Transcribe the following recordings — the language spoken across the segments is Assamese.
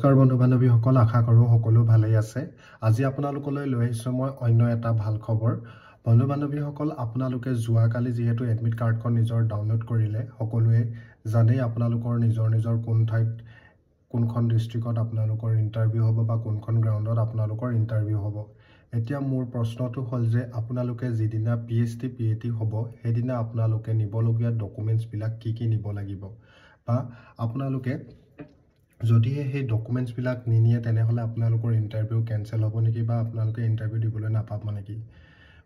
নমস্কাৰ বন্ধু বান্ধৱীসকল, আশা কৰোঁ সকলো ভালেই আছে। আজি আপোনালোকলৈ লৈ আহিছোঁ মই অন্য এটা ভাল খবৰ। বন্ধু বান্ধৱীসকল, আপোনালোকে যোৱাকালি যিহেতু এডমিট কাৰ্ডখন নিজৰ ডাউনলোড কৰিলে, সকলোৱে জানেই আপোনালোকৰ নিজৰ কোন ঠাইত কোনখন ডিষ্ট্ৰিক্টত আপোনালোকৰ ইণ্টাৰভিউ হ'ব বা কোনখন গ্ৰাউণ্ডত আপোনালোকৰ ইণ্টাৰভিউ হ'ব। এতিয়া মোৰ প্ৰশ্নটো হ'ল যে আপোনালোকে যিদিনা PhD PAT হ'ব সেইদিনা আপোনালোকে নিবলগীয়া ডকুমেণ্টছবিলাক কি নিব লাগিব, বা আপোনালোকে যদিহে সেই ডকুমেণ্টছবিলাক নিনিয়ে তেনেহ'লে আপোনালোকৰ ইণ্টাৰভিউ কেঞ্চেল হ'ব নেকি বা আপোনালোকে ইণ্টাৰভিউ দিবলৈ নাপাব নেকি।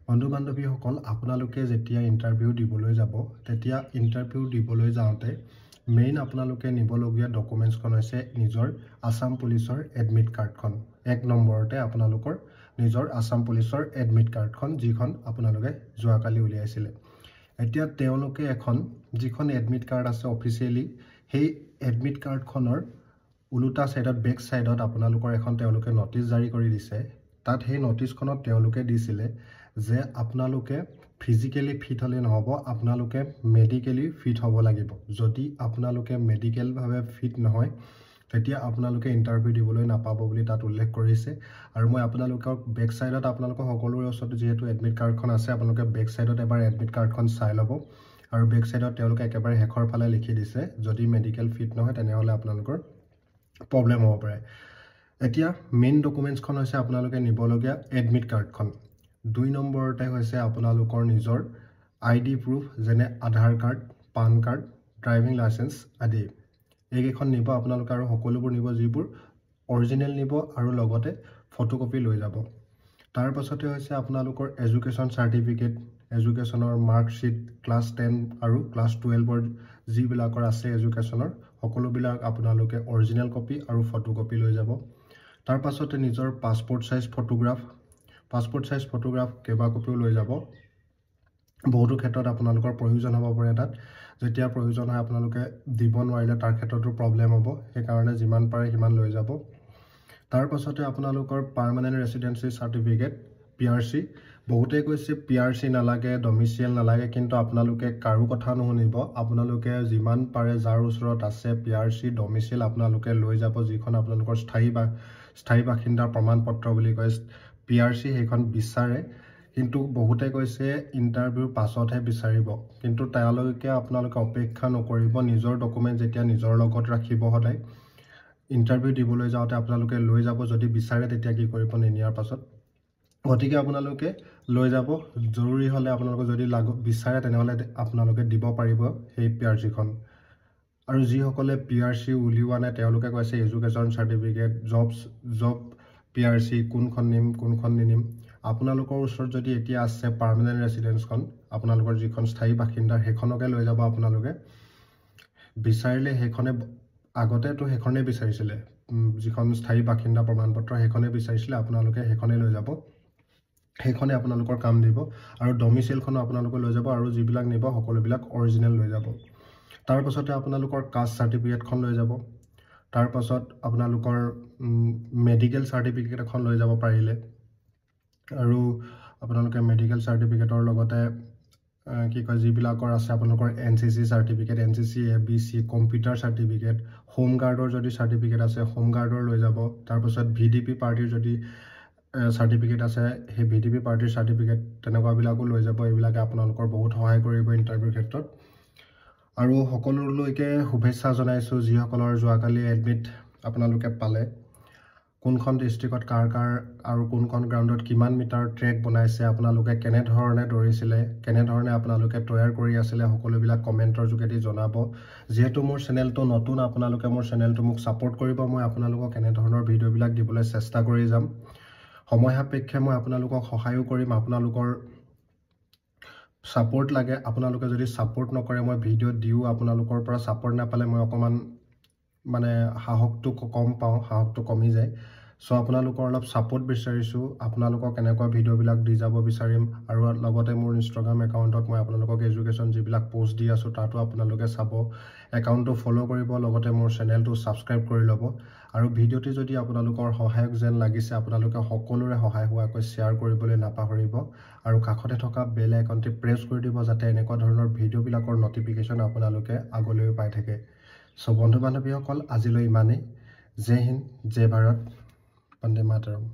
বন্ধু বান্ধৱীসকল, আপোনালোকে যেতিয়া ইণ্টাৰভিউ দিবলৈ যাব তেতিয়া ইণ্টাৰভিউ দিবলৈ যাওঁতে মেইন আপোনালোকে নিবলগীয়া ডকুমেণ্টছখন হৈছে নিজৰ আসাম পুলিচৰ এডমিট কাৰ্ডখন। 1 নম্বৰতে আপোনালোকৰ নিজৰ আসাম পুলিচৰ এডমিট কাৰ্ডখন, যিখন আপোনালোকে যোৱাকালি উলিয়াইছিলে। এতিয়া তেওঁলোকে যিখন এডমিট কাৰ্ড আছে অফিচিয়েলি, সেই এডমিট কাৰ্ডখনৰ উলোটা ছাইডত বেক ছাইডত আপোনালোকৰ তেওঁলোকে নটিচ জাৰি কৰি দিছে। তাত সেই নটিচখনত তেওঁলোকে দিছিলে যে আপোনালোকে ফিজিকেলি ফিট হ'লে নহ'ব, আপোনালোকে মেডিকেলি ফিট হ'ব লাগিব। যদি আপোনালোকে মেডিকেলভাৱে ফিট নহয় তেতিয়া আপোনালোকে ইণ্টাৰভিউ দিবলৈ নাপাব বুলি তাত উল্লেখ কৰিছে। আৰু মই আপোনালোকক বেক ছাইডত আপোনালোকৰ সকলোৰে ওচৰত যিহেতু এডমিট কাৰ্ডখন আছে, আপোনালোকে বেক ছাইডত এবাৰ এডমিট কাৰ্ডখন চাই ল'ব। আৰু বেক ছাইডত তেওঁলোকে একেবাৰে শেষৰ ফালে লিখি দিছে যদি মেডিকেল ফিট নহয় তেনেহ'লে আপোনালোকৰ প্ৰব্লেম হ'ব পাৰে। এতিয়া মেইন ডকুমেণ্টছখন হৈছে আপোনালোকে নিবলগীয়া এডমিট কাৰ্ডখন। 2 নম্বৰতে হৈছে আপোনালোকৰ নিজৰ ID প্ৰুফ, যেনে Aadhaar card, PAN card, driving licence আদি। এইকেইখন নিব আপোনালোকে, আৰু সকলোবোৰ নিব যিবোৰ অৰিজিনেল নিব, আৰু লগতে ফটোকপি লৈ যাব। তাৰ পাছতে হৈছে আপোনালোকৰ এডুকেশ্যন চাৰ্টিফিকেট, এডুকেশ্যনৰ মাৰ্কশ্বিট, ক্লাছ 10 আৰু ক্লাছ 12ৰ যিবিলাকৰ আছে এডুকেশ্যনৰ, সকলোবিলাক আপোনালোকে অৰিজিনেল কপি আৰু ফটোকপি লৈ যাব। তাৰ পাছতে নিজৰ পাছপৰ্ট চাইজ ফটোগ্ৰাফ কেইবা কপিও লৈ যাব। বহুতো ক্ষেত্ৰত আপোনালোকৰ প্ৰয়োজন হ'ব পাৰে। তাত যেতিয়া প্ৰয়োজন হয় আপোনালোকে দিব নোৱাৰিলে তাৰ ক্ষেত্ৰতো প্ৰব্লেম হ'ব, সেইকাৰণে যিমান পাৰে সিমান লৈ যাব। তাৰ পাছতে আপোনালোকৰ পাৰ্মানেণ্ট ৰেচিডেঞ্চি চাৰ্টিফিকেট PRC। বহুতে কৈছে PRC নালাগে, ডমিচিয়েল নালাগে, কিন্তু আপোনালোকে কাৰো কথা নুশুনিব। আপোনালোকে যিমান পাৰে যাৰ ওচৰত আছে PRC ডমিচিয়েল আপোনালোকে লৈ যাব, যিখন আপোনালোকৰ স্থায়ী বাসিন্দাৰ প্ৰমাণপত্ৰ বুলি কয় PRC, সেইখন বিচাৰে। কিন্তু বহুতে কৈছে ইণ্টাৰভিউৰ পাছতহে বিচাৰিব, কিন্তু তেওঁলোকে আপোনালোকে অপেক্ষা নকৰিব। নিজৰ ডকুমেণ্ট যেতিয়া নিজৰ লগত ৰাখিব, সদায় ইণ্টাৰভিউ দিবলৈ যাওঁতে আপোনালোকে লৈ যাব। যদি বিচাৰে তেতিয়া কি কৰিব নিনিয়াৰ পাছত, গতিকে আপোনালোকে লৈ যাব। জৰুৰী হ'লে আপোনালোকে যদি বিচাৰে তেনেহ'লে আপোনালোকে দিব পাৰিব সেই PRCখন। আৰু যিসকলে PRC উলিওৱা নাই তেওঁলোকে কৈছে এডুকেশ্যন চাৰ্টিফিকেট, জব PRC কোনখন নিম। আপোনালোকৰ ওচৰত যদি এতিয়া আছে পাৰ্মানেণ্ট ৰেচিডেঞ্চখন, আপোনালোকৰ যিখন স্থায়ী বাসিন্দাৰ, সেইখনকে লৈ যাব। আপোনালোকে বিচাৰিলে সেইখনে, আগতেতো সেইখনেই বিচাৰিছিলে, যিখন স্থায়ী বাসিন্দা প্ৰমাণপত্ৰ সেইখনেই বিচাৰিছিলে, আপোনালোকে সেইখনেই লৈ যাব। সেইখনে আপোনালোকৰ কাম দিব। আৰু ডমিচিয়েলখনো আপোনালোকে লৈ যাব, আৰু যিবিলাক নিব সকলোবিলাক অৰিজিনেল লৈ যাব। তাৰ পাছতে আপোনালোকৰ কাষ্ট চাৰ্টিফিকেটখন লৈ যাব। তাৰ পাছত আপোনালোকৰ মেডিকেল চাৰ্টিফিকেট এখন লৈ যাব পাৰিলে। আৰু আপোনালোকে মেডিকেল চাৰ্টিফিকেটৰ লগতে যিবিলাকৰ আছে আপোনালোকৰ NCC certificate, NCC ABC, computer certificate, home গাৰ্ডৰ যদি চাৰ্টিফিকেট আছে হোম গাৰ্ডৰ লৈ যাব। তাৰপাছত VDP পাৰ্টিৰ যদি চাৰ্টিফিকেট আছে সেই VDP পাৰ্টিৰ চাৰ্টিফিকেট তেনেকুৱাবিলাকো লৈ যাব। এইবিলাকে আপোনালোকৰ বহুত সহায় কৰিব ইণ্টাৰভিউৰ ক্ষেত্ৰত। আৰু সকলোলৈকে শুভেচ্ছা জনাইছোঁ যিসকলৰ যোৱাকালি এডমিট আপোনালোকে পালে। কোনখন ডিষ্ট্ৰিক্টত কাৰ আৰু কোনখন গ্ৰাউণ্ডত কিমান মিটাৰ ট্ৰেক বনাইছে, আপোনালোকে কেনেধৰণে দৌৰিছিলে, কেনেধৰণে আপোনালোকে তৈয়াৰ কৰি আছিলে, সকলোবিলাক কমেণ্টৰ যোগেদি জনাব। যিহেতু মোৰ চেনেলটো নতুন, আপোনালোকে মোৰ চেনেলটো মোক ছাপোৰ্ট কৰিব। মই আপোনালোকক এনেধৰণৰ ভিডিঅ'বিলাক দিবলৈ চেষ্টা কৰি যাম। সময় সাপেক্ষে মই আপোনালোকক সহায়ো কৰিম। আপোনালোকৰ ছাপোৰ্ট লাগে। আপোনালোকে যদি ছাপোৰ্ট নকৰে মই ভিডিঅ' দিওঁ, আপোনালোকৰ পৰা ছাপোৰ্ট নাপালে মই অকণমান সাহসটো কম পাওঁ, সাহসটো কমি যায়। চ' আপোনালোকৰ অলপ ছাপোৰ্ট বিচাৰিছোঁ। আপোনালোকক এনেকুৱা ভিডিঅ'বিলাক দি যাব বিচাৰিম। আৰু লগতে মোৰ ইনষ্টাগ্ৰাম একাউণ্টত মই আপোনালোকক এডুকেশ্যন যিবিলাক পোষ্ট দি আছোঁ তাতো আপোনালোকে চাব, একাউণ্টটো ফ'ল' কৰিব, লগতে মোৰ চেনেলটো ছাবস্ক্ৰাইব কৰি ল'ব। আৰু ভিডিঅ'টি যদি আপোনালোকৰ সহায়ক যেন লাগিছে আপোনালোকে সকলোৰে সহায় হোৱাকৈ শ্বেয়াৰ কৰিবলৈ নাপাহৰিব। আৰু কাষতে থকা বেল আইকনটি প্ৰেছ কৰি দিব, যাতে এনেকুৱা ধৰণৰ ভিডিঅ'বিলাকৰ ন'টিফিকেশ্যন আপোনালোকে আগলৈও পাই থাকে। চ' বন্ধু বান্ধৱীসকল, আজিলৈ ইমানেই। জয় হিন্দ, জয় ভাৰত, বন্দে মাতৰম।